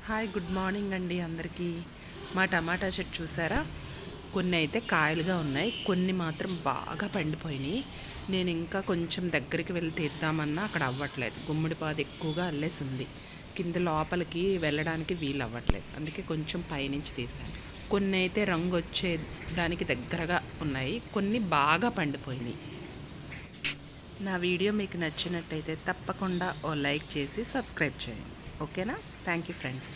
Hi good morning అండి అందరికీ. మా టమాటా చెట్టు చూసారా, కొన్ని అయితే కాయలుగా ఉన్నాయి, కొన్ని మాత్రం బాగా పండిపోయినాయి. నేను ఇంకా కొంచెం దగ్గరికి వెళ్ళి తీద్దామన్నా అక్కడ అవ్వట్లేదు, గుమ్మడి పాదు ఎక్కువగా అల్లేసి ఉంది. కింద లోపలికి వెళ్ళడానికి వీలు అవ్వట్లేదు, అందుకే కొంచెం పైనుంచి తీశాను. కొన్ని అయితే రంగు వచ్చే దానికి దగ్గరగా ఉన్నాయి, కొన్ని బాగా పండిపోయినాయి. నా వీడియో మీకు నచ్చినట్టయితే తప్పకుండా ఓ లైక్ చేసి సబ్స్క్రైబ్ చేయండి. ఓకేనా? Thank you friends.